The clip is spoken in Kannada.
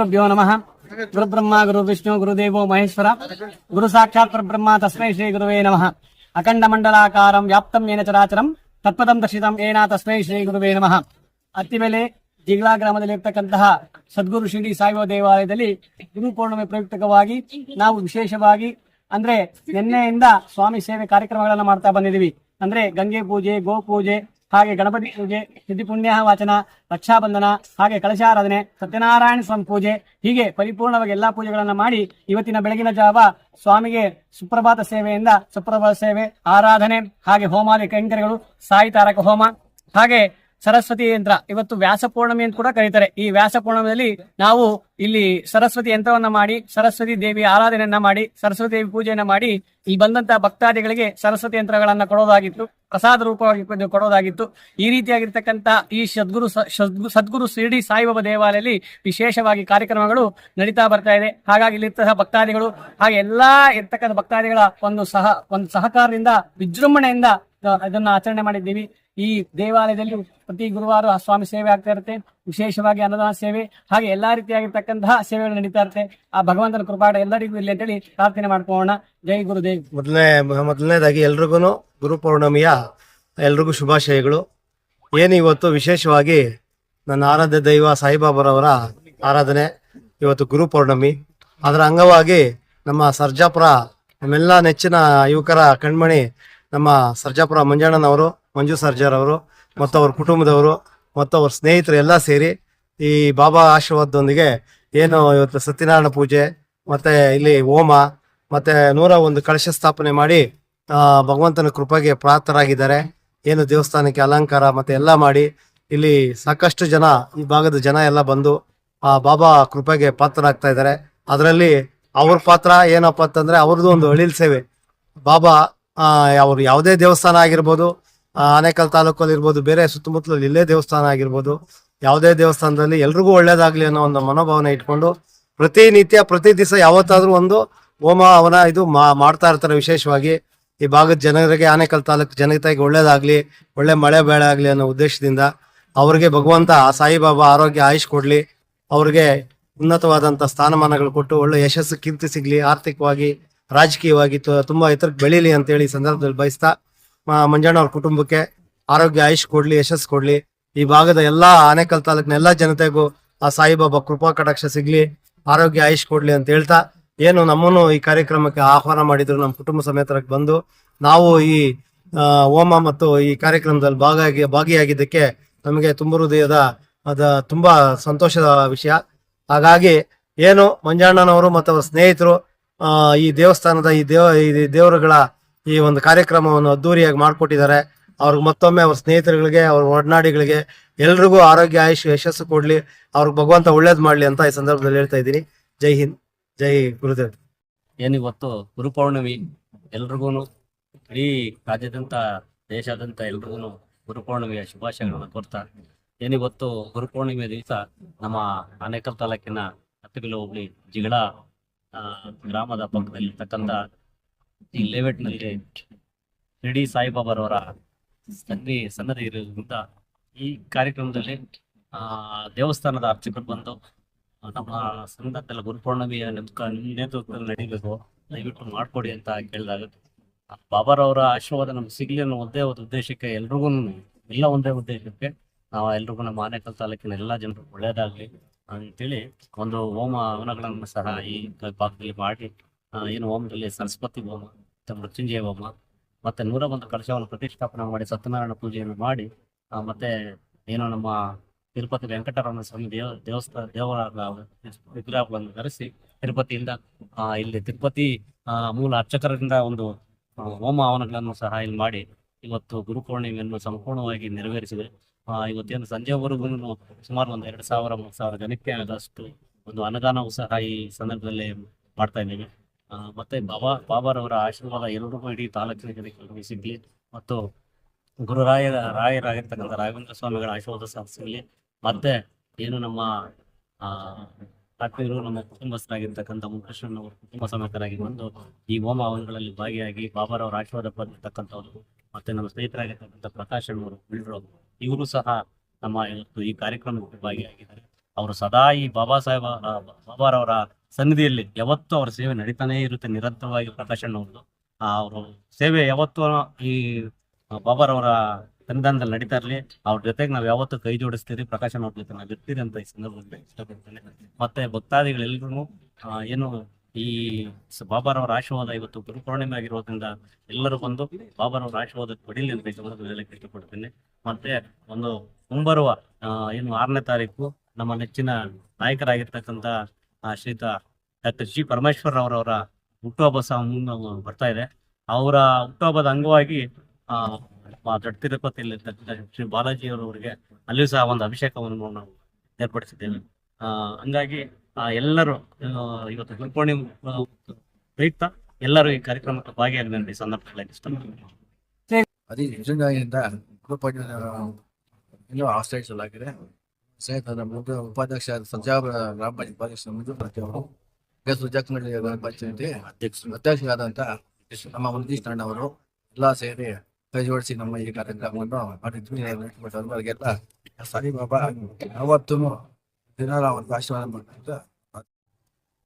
गुरुभ्यो नमः। गुरुब्रह्मा गुरुविष्णु गुरुदेवो महेश्वर गुरु साक्षात् परब्रह्म तस्मै श्री गुरुवे नमः। अखंड मंडलाकारं व्याप्तं येन चराचरं तत्पदं दर्शितं येन तस्मै ಶ್ರೀ ಗುರುವೇ ನಮಃ. ಅತ್ತಿಬೆಲೆ ಜಿಗ್ಲಾ ಗ್ರಾಮದಲ್ಲಿರ್ತಕ್ಕಂತಹ ಸದ್ಗುರು ಶಿರಡಿ ಸಾಯಿಬಾಬಾ ದೇವಾಲಯದಲ್ಲಿ ಗುರು ಪೌರ್ಣಿಮೆ ಪ್ರಯುಕ್ತವಾಗಿ ನಾವು ವಿಶೇಷವಾಗಿ ಅಂದ್ರೆ ನಿನ್ನೆಯಿಂದ ಸ್ವಾಮಿ ಸೇವೆ ಕಾರ್ಯಕ್ರಮಗಳನ್ನು ಮಾಡ್ತಾ ಬಂದಿದ್ದೀವಿ. ಅಂದ್ರೆ ಗಂಗೆ ಪೂಜೆ, ಗೋ ಪೂಜೆ, ಹಾಗೆ ಗಣಪತಿ ಪೂಜೆ, ಸಿದ್ಧಿ ಪುಣ್ಯ ವಾಚನ, ರಕ್ಷಾಬಂಧನ, ಹಾಗೆ ಕಳಶಾರಾಧನೆ, ಸತ್ಯನಾರಾಯಣ ಸ್ವಾಮಿ ಪೂಜೆ, ಹೀಗೆ ಪರಿಪೂರ್ಣವಾಗಿ ಎಲ್ಲಾ ಪೂಜೆಗಳನ್ನ ಮಾಡಿ ಇವತ್ತಿನ ಬೆಳಗಿನ ಜಾವ ಸ್ವಾಮಿಗೆ ಸುಪ್ರಭಾತ ಸೇವೆಯಿಂದ ಸುಪ್ರಭಾತ ಸೇವೆ, ಆರಾಧನೆ, ಹಾಗೆ ಹೋಮಾದಿ ಕೈಂಕರ್ಯಗಳು, ಸಾಯಿ ತಾರಕ ಹೋಮ, ಹಾಗೆ ಸರಸ್ವತಿ ಯಂತ್ರ, ಇವತ್ತು ವ್ಯಾಸ ಪೂರ್ಣಿಮೆ ಅಂತ ಕೂಡ ಕರೀತಾರೆ. ಈ ವ್ಯಾಸ ಪೂರ್ಣಿಮೆಯಲ್ಲಿ ನಾವು ಇಲ್ಲಿ ಸರಸ್ವತಿ ಯಂತ್ರವನ್ನ ಮಾಡಿ ಸರಸ್ವತಿ ದೇವಿ ಆರಾಧನೆಯನ್ನ ಮಾಡಿ ಸರಸ್ವತಿ ದೇವಿ ಪೂಜೆಯನ್ನ ಮಾಡಿ ಇಲ್ಲಿ ಬಂದಂತಹ ಭಕ್ತಾದಿಗಳಿಗೆ ಸರಸ್ವತಿ ಯಂತ್ರಗಳನ್ನ ಕೊಡೋದಾಗಿತ್ತು, ಪ್ರಸಾದ ರೂಪವಾಗಿ ಕೊಡೋದಾಗಿತ್ತು. ಈ ರೀತಿಯಾಗಿರ್ತಕ್ಕಂಥ ಈ ಸದ್ಗುರು ಶಿರಡಿ ಸಾಯಿಬಾಬಾ ದೇವಾಲಯದಲ್ಲಿ ವಿಶೇಷವಾಗಿ ಕಾರ್ಯಕ್ರಮಗಳು ನಡೀತಾ ಬರ್ತಾ ಇದೆ. ಹಾಗಾಗಿ ಇಲ್ಲಿರ್ತಕ್ಕಂಥ ಭಕ್ತಾದಿಗಳು ಹಾಗೆ ಎಲ್ಲಾ ಇರ್ತಕ್ಕಂಥ ಭಕ್ತಾದಿಗಳ ಒಂದು ಸಹಕಾರದಿಂದ ವಿಜೃಂಭಣೆಯಿಂದ ಅದನ್ನ ಆಚರಣೆ ಮಾಡಿದ್ದೀವಿ. ಈ ದೇವಾಲಯದಲ್ಲಿ ಪ್ರತಿ ಗುರುವಾರ ಸ್ವಾಮಿ ಸೇವೆ ಆಗ್ತಾ ಇರುತ್ತೆ. ವಿಶೇಷವಾಗಿ ಅನ್ನದಾನ ಸೇವೆ, ಹಾಗೆ ಎಲ್ಲಾ ರೀತಿಯಾಗಿರ್ತಕ್ಕಂತಹ ಸೇವೆಗಳು ನಡೀತಾ ಇರುತ್ತೆ. ಆ ಭಗವಂತನ ಕೃಪಾಡ ಎಲ್ಲರಿಗೂ ಇಲ್ಲಿ ಅಂತೇಳಿ ಪ್ರಾರ್ಥನೆ ಮಾಡ್ಕೊಳ್ಳೋಣ. ಜೈ ಗುರುದೇವ್. ಮೊದಲನೇದಾಗಿ ಎಲ್ರಿಗೂ ಗುರು ಪೌರ್ಣಮಿಯ ಎಲ್ರಿಗೂ ಶುಭಾಶಯಗಳು. ಏನು ಇವತ್ತು ವಿಶೇಷವಾಗಿ ನನ್ನ ಆರಾಧ್ಯ ದೈವ ಸಾಯಿಬಾಬಾರವರ ಆರಾಧನೆ, ಇವತ್ತು ಗುರು ಪೌರ್ಣಮಿ. ಅದರ ಅಂಗವಾಗಿ ನಮ್ಮ ಸರ್ಜಾಪುರ ನಮ್ಮೆಲ್ಲ ನೆಚ್ಚಿನ ಯುವಕರ ಕಣ್ಮಣಿ ನಮ್ಮ ಸರ್ಜಾಪುರ ಮಂಜಣ್ಣನವರು, ಮಂಜು ಸರ್ಜಾರ್ ಅವರು ಮತ್ತು ಅವ್ರ ಕುಟುಂಬದವರು ಮತ್ತು ಅವ್ರ ಸ್ನೇಹಿತರು ಎಲ್ಲ ಸೇರಿ ಈ ಬಾಬಾ ಆಶೀರ್ವಾದದೊಂದಿಗೆ ಏನು ಇವತ್ತು ಸತ್ಯನಾರಾಯಣ ಪೂಜೆ ಮತ್ತೆ ಇಲ್ಲಿ ಹೋಮ ಮತ್ತೆ 101 ಕಳಶ ಸ್ಥಾಪನೆ ಮಾಡಿ ಭಗವಂತನ ಕೃಪೆಗೆ ಪ್ರಾಪ್ತರಾಗಿದ್ದಾರೆ. ಏನು ದೇವಸ್ಥಾನಕ್ಕೆ ಅಲಂಕಾರ ಮತ್ತೆ ಎಲ್ಲ ಮಾಡಿ ಇಲ್ಲಿ ಸಾಕಷ್ಟು ಜನ, ಈ ಭಾಗದ ಜನ ಎಲ್ಲ ಬಂದು ಆ ಬಾಬಾ ಕೃಪೆಗೆ ಪಾತ್ರರಾಗ್ತಾ ಇದ್ದಾರೆ. ಅದರಲ್ಲಿ ಅವ್ರ ಪಾತ್ರ ಏನಪ್ಪ ಅಂತಂದ್ರೆ ಅವ್ರದ್ದು ಒಂದು ಅಳಿಲ್ ಸೇವೆ. ಬಾಬಾ ಅವ್ರು ಯಾವುದೇ ದೇವಸ್ಥಾನ ಆಗಿರ್ಬೋದು, ಆನೇಕಲ್ ತಾಲೂಕಲ್ಲಿ ಇರ್ಬೋದು, ಬೇರೆ ಸುತ್ತಮುತ್ತಲಲ್ಲಿ ಇಲ್ಲೇ ದೇವಸ್ಥಾನ ಆಗಿರ್ಬೋದು, ಯಾವುದೇ ದೇವಸ್ಥಾನದಲ್ಲಿ ಎಲ್ರಿಗೂ ಒಳ್ಳೇದಾಗ್ಲಿ ಅನ್ನೋ ಒಂದು ಮನೋಭಾವನೆ ಇಟ್ಕೊಂಡು ಪ್ರತಿನಿತ್ಯ ಪ್ರತಿ ದಿವಸ ಯಾವತ್ತಾದ್ರೂ ಒಂದು ಹೋಮ ಹವನ ಇದು ಮಾಡ್ತಾ ಇರ್ತಾರೆ. ವಿಶೇಷವಾಗಿ ಈ ಭಾಗದ ಜನರಿಗೆ, ಆನೇಕಲ್ ತಾಲೂಕು ಜನತೆಗೆ ಒಳ್ಳೇದಾಗ್ಲಿ, ಒಳ್ಳೆ ಮಳೆ ಬೆಳೆ ಆಗ್ಲಿ ಅನ್ನೋ ಉದ್ದೇಶದಿಂದ ಅವ್ರಿಗೆ ಭಗವಂತ ಸಾಯಿಬಾಬಾ ಆರೋಗ್ಯ ಆಯುಷ್ ಕೊಡ್ಲಿ, ಅವ್ರಿಗೆ ಉನ್ನತವಾದಂತ ಸ್ಥಾನಮಾನಗಳು ಕೊಟ್ಟು ಒಳ್ಳೆ ಯಶಸ್ಸು ಕೀರ್ತಿ ಸಿಗ್ಲಿ, ಆರ್ಥಿಕವಾಗಿ ರಾಜಕೀಯವಾಗಿ ತುಂಬಾ ಎತ್ತರಕ್ಕೆ ಬೆಳೀಲಿ ಅಂತೇಳಿ ಈ ಸಂದರ್ಭದಲ್ಲಿ ಬಯಸ್ತಾ ಮಂಜಣ್ಣ ಅವ್ರ ಕುಟುಂಬಕ್ಕೆ ಆರೋಗ್ಯ ಆಯುಷ್ ಕೊಡ್ಲಿ, ಯಶಸ್ಸು ಕೊಡ್ಲಿ, ಈ ಭಾಗದ ಎಲ್ಲಾ ಆನೇಕಲ್ ತಾಲೂಕಿನ ಎಲ್ಲಾ ಜನತೆಗೂ ಆ ಸಾಯಿಬಾಬಾ ಕೃಪಾ ಕಟಾಕ್ಷ ಸಿಗ್ಲಿ, ಆರೋಗ್ಯ ಆಯುಷ್ ಕೊಡ್ಲಿ ಅಂತ ಹೇಳ್ತಾ, ಏನು ನಮ್ಮನ್ನು ಈ ಕಾರ್ಯಕ್ರಮಕ್ಕೆ ಆಹ್ವಾನ ಮಾಡಿದ್ರು, ನಮ್ಮ ಕುಟುಂಬ ಸಮೇತರಾಗಿ ಬಂದು ನಾವು ಈ ಹೋಮ ಮತ್ತು ಈ ಕಾರ್ಯಕ್ರಮದಲ್ಲಿ ಭಾಗಿಯಾಗಿದ್ದಕ್ಕೆ ನಮಗೆ ತುಂಬ ಹೃದಯದ ತುಂಬಾ ಸಂತೋಷದ ವಿಷಯ. ಹಾಗಾಗಿ ಏನು ಮಂಜಣ್ಣನವರು ಮತ್ತು ಅವರ ಸ್ನೇಹಿತರು ಈ ದೇವಸ್ಥಾನದ ಈ ದೇವರುಗಳ ಈ ಒಂದು ಕಾರ್ಯಕ್ರಮವನ್ನು ಅದ್ದೂರಿಯಾಗಿ ಮಾಡಿಕೊಟ್ಟಿದ್ದಾರೆ. ಅವ್ರಿಗೆ ಮತ್ತೊಮ್ಮೆ ಅವ್ರ ಸ್ನೇಹಿತರುಗಳಿಗೆ, ಅವ್ರ ಒಡನಾಡಿಗಳಿಗೆ ಎಲ್ರಿಗೂ ಆರೋಗ್ಯ ಆಯುಷ್ ಯಶಸ್ಸು ಕೊಡ್ಲಿ, ಅವ್ರಿಗೆ ಭಗವಂತ ಒಳ್ಳೇದ್ ಮಾಡ್ಲಿ ಅಂತ ಈ ಸಂದರ್ಭದಲ್ಲಿ ಹೇಳ್ತಾ ಇದ್ದೀನಿ. ಜೈ ಹಿಂದ್, ಜೈ ಗುರುದೇವ್. ಏನಿವತ್ತು ಗುರು ಪೌರ್ಣಮಿ, ಎಲ್ರಿಗೂ ಇಡೀ ರಾಜ್ಯಾದ್ಯಂತ ದೇಶಾದ್ಯಂತ ಎಲ್ರಿಗೂ ಗುರು ಪೌರ್ಣಿಮೆಯ ಶುಭಾಶಯಗಳನ್ನು ಕೋರ್ತಾ, ಏನಿವತ್ತು ಗುರು ಪೌರ್ಣಿಮೆ ದಿವಸ ನಮ್ಮ ಆನೇಕಲ್ ತಾಲೂಕಿನ ಅತ್ತಿಬೆಲೆ ಹೋಬಳಿ ಜಿಗಳ ಗ್ರಾಮದ ಪಕ್ಕದಲ್ಲಿರ್ತಕ್ಕಂಥ ಈ ಲೇಔಟ್ನಲ್ಲಿ ಶಿರಡಿ ಸಾಯಿಬಾಬಾರವರ ಸನ್ನದಿ ಇರೋದ್ರಿಂದ ಈ ಕಾರ್ಯಕ್ರಮದಲ್ಲಿ ದೇವಸ್ಥಾನದ ಅರ್ಚಕರು ಬಂದು ನಮ್ಮ ಸಂಘದಲ್ಲ ಗುರು ಪೌರ್ಣಮಿಯ ನೇತೃತ್ವದಲ್ಲಿ ನಡೀಬೇಕು, ದಯವಿಟ್ಟು ಮಾಡ್ಕೊಡಿ ಅಂತ ಕೇಳಿದಾಗ ಬಾಬಾರವರ ಆಶೀರ್ವಾದ ನಮ್ಗೆ ಸಿಗ್ಲಿ ಅನ್ನೋ ಒಂದೇ ಒಂದು ಉದ್ದೇಶಕ್ಕೆ ಒಂದೇ ಉದ್ದೇಶಕ್ಕೆ ನಾವು ಎಲ್ರಿಗೂ ನಮ್ಮ ಆನೇಕಲ್ ತಾಲೂಕಿನ ಎಲ್ಲ ಜನರು ಒಳ್ಳೇದಾಗ್ಲಿ ಅಂತೇಳಿ ಒಂದು ಹೋಮ ಹವನಗಳನ್ನು ಸಹ ಈ ಭಾಗದಲ್ಲಿ ಮಾಡಿ, ಏನು ಹೋಮದಲ್ಲಿ ಸರಸ್ವತಿ ಹೋಮ ಮತ್ತೆ ಮೃತ್ಯುಂಜಯ ಹೋಮ ಮತ್ತೆ 101 ಕಳಶವನ್ನು ಪ್ರತಿಷ್ಠಾಪನೆ ಮಾಡಿ ಸತ್ಯನಾರಾಯಣ ಪೂಜೆಯನ್ನು ಮಾಡಿ, ಮತ್ತೆ ಏನು ನಮ್ಮ ತಿರುಪತಿ ವೆಂಕಟರಮಣ ಸ್ವಾಮಿ ದೇವರ ವಿಗ್ರಹಗಳನ್ನು ಧರಿಸಿ ತಿರುಪತಿಯಿಂದ ಇಲ್ಲಿ ತಿರುಪತಿ ಮೂಲ ಅರ್ಚಕರಿಂದ ಒಂದು ಹೋಮ ಹವನಗಳನ್ನು ಸಹ ಇಲ್ಲಿ ಮಾಡಿ ಇವತ್ತು ಗುರು ಪೌರ್ಣಿಮೆಯನ್ನು ಸಂಪೂರ್ಣವಾಗಿ ನೆರವೇರಿಸಿದೆ. ಇವತ್ತೇನು ಸಂಜೆವರೆಗೂ ಸುಮಾರು ಒಂದು 2,000-3,000 ಜನಕ್ಕೆ ಆದಷ್ಟು ಒಂದು ಅನ್ನದಾನವೂ ಸಹ ಈ ಸಂದರ್ಭದಲ್ಲಿ ಮಾಡ್ತಾ ಇದ್ದೀವಿ. ಮತ್ತೆ ಬಾಬಾರವರ ಆಶೀರ್ವಾದ ಎಲ್ಲರಿಗೂ ಇಡೀ ತಾಲೂಕಿನ ಜನಕ್ಕೆ ಸಿಗ್ಲಿ ಮತ್ತು ರಾಯರಾಗಿರ್ತಕ್ಕಂಥ ರಾಘವೇಂದ್ರ ಸ್ವಾಮಿಗಳ ಆಶೀರ್ವಾದ ಸಹ ಸಿಗಲಿ. ಮತ್ತೆ ಏನು ನಮ್ಮ ಆತ್ಮೀಯರು, ನಮ್ಮ ಕುಟುಂಬಸ್ಥರಾಗಿರ್ತಕ್ಕಂಥ ಮುಖಕೃಷ್ಣನವರು ಕುಟುಂಬ ಸಮೇತರಾಗಿ ಬಂದು ಈ ಹೋಮ ಹವನಗಳಲ್ಲಿ ಭಾಗಿಯಾಗಿ ಬಾಬಾರವರ ಆಶೀರ್ವಾದ ಪಡೆದಿರ್ತಕ್ಕಂಥವ್ರು, ಮತ್ತೆ ನಮ್ಮ ಸ್ನೇಹಿತರಾಗಿರ್ತಕ್ಕಂಥ ಪ್ರಕಾಶ್ ಅವರು ಬಿಲ್ಡ್ರು, ಇವರು ಸಹ ನಮ್ಮ ಇವತ್ತು ಈ ಕಾರ್ಯಕ್ರಮಕ್ಕೆ ಭಾಗಿಯಾಗಿದ್ದಾರೆ. ಅವರು ಸದಾ ಈ ಬಾಬಾರವರ ಸನ್ನಿಧಿಯಲ್ಲಿ ಯಾವತ್ತೂ ಅವ್ರ ಸೇವೆ ನಡೀತಾನೇ ಇರುತ್ತೆ ನಿರಂತರವಾಗಿ. ಪ್ರಕಾಶ್ ಅಣ್ಣವ್ರದ್ದು ಅವರು ಸೇವೆ ಯಾವತ್ತೂ ಈ ಬಾಬಾರವರ ಸನ್ನಿಧಾನದಲ್ಲಿ ನಡೀತಾ ಇರಲಿ. ಅವ್ರ ಜೊತೆಗೆ ನಾವು ಯಾವತ್ತೂ ಕೈ ಜೋಡಿಸ್ತೀರಿ, ಪ್ರಕಾಶ್ ಅಣ್ಣವ್ರ ಜೊತೆ ನಾವು ಇರ್ತೀರಿ ಅಂತ ಈ ಸಂದರ್ಭದಲ್ಲಿ ಇಷ್ಟಪಡ್ತೇನೆ. ಮತ್ತೆ ಭಕ್ತಾದಿಗಳೆಲ್ಲರೂ ಏನು ಈ ಬಾಬಾರವರ ಆಶೀರ್ವಾದ ಇವತ್ತು ಗುರುಪೌರ್ಣಿಮೆ ಆಗಿರೋದ್ರಿಂದ ಎಲ್ಲರೂ ಬಂದು ಬಾಬಾರವರ ಆಶೀರ್ವಾದ ಪಡೀಲಿ ಅಂತ ಈ ಸಂದರ್ಭದಲ್ಲಿ ಇಷ್ಟಪಡ್ತೀನಿ. ಮತ್ತೆ ಒಂದು ಮುಂಬರುವ ಏನು 6ನೇ ತಾರೀಕು ನಮ್ಮ ನೆಚ್ಚಿನ ನಾಯಕರಾಗಿರ್ತಕ್ಕಂಥ ಶ್ರೀಯುತ ಡಾಕ್ಟರ್ ಜಿ ಪರಮೇಶ್ವರ್ ಅವರವರ ಹುಟ್ಟುಹಬ್ಬ ಸಹ ಬರ್ತಾ ಇದೆ. ಅವರ ಹುಟ್ಟುಹಬ್ಬದ ಅಂಗವಾಗಿ ದೊಡ್ಡ ತಿರುಪತಿಯಲ್ಲಿ ಶ್ರೀ ಬಾಲಾಜಿ ಅವರವರಿಗೆ ಅಲ್ಲಿಯೂ ಸಹ ಒಂದು ಅಭಿಷೇಕವನ್ನು ನಾವು ಏರ್ಪಡಿಸಿದ್ದೇವೆ. ಹಂಗಾಗಿ ಎಲ್ಲರೂ ಇವತ್ತು ಗುರುಪೌರ್ಣಿಮೆ ಪ್ರಯುಕ್ತ ಎಲ್ಲರೂ ಈ ಕಾರ್ಯಕ್ರಮಕ್ಕೆ ಭಾಗಿಯಾಗಲಿ ಅಂತ ಈ ಸಂದರ್ಭದಲ್ಲಿ ಇಷ್ಟಪಡ್ತೀನಿ. ಅದೇ ನಿಜಂಗಾಯಿಂದ ಇನ್ನೂ ಆಶ್ರಯಿಸಲಾಗಿದೆ. ಮುಂದೆ ಉಪಾಧ್ಯಕ್ಷ ಸಂಜಾಬ್ ಗ್ರಾಮ ಪಂಚಾಯತ್ ಉಪಾಧ್ಯಕ್ಷ ಅವರು ಸುಜಾಕ್ಮಳ್ಳಿ ಗ್ರಾಮ ಪಂಚಾಯತಿ ಅಧ್ಯಕ್ಷರಾದಂಥ ನಮ್ಮ ಮುನೀಶ್ ಅಣ್ಣವರು ಎಲ್ಲ ಸೇರಿ ಕೈ ಜೋಡಿಸಿ ನಮ್ಮ ಈ ಕಾರ್ಯಕ್ರಮವನ್ನು ಮಾಡಿದ್ವಿ. ಅವರಿಗೆಲ್ಲ ಸಾಯಿಬಾಬಾ ಯಾವತ್ತೂ ದಿನ ಅವ್ರಿಗೆ ಆಶೀರ್ವಾದ ಮಾಡ್ತಾ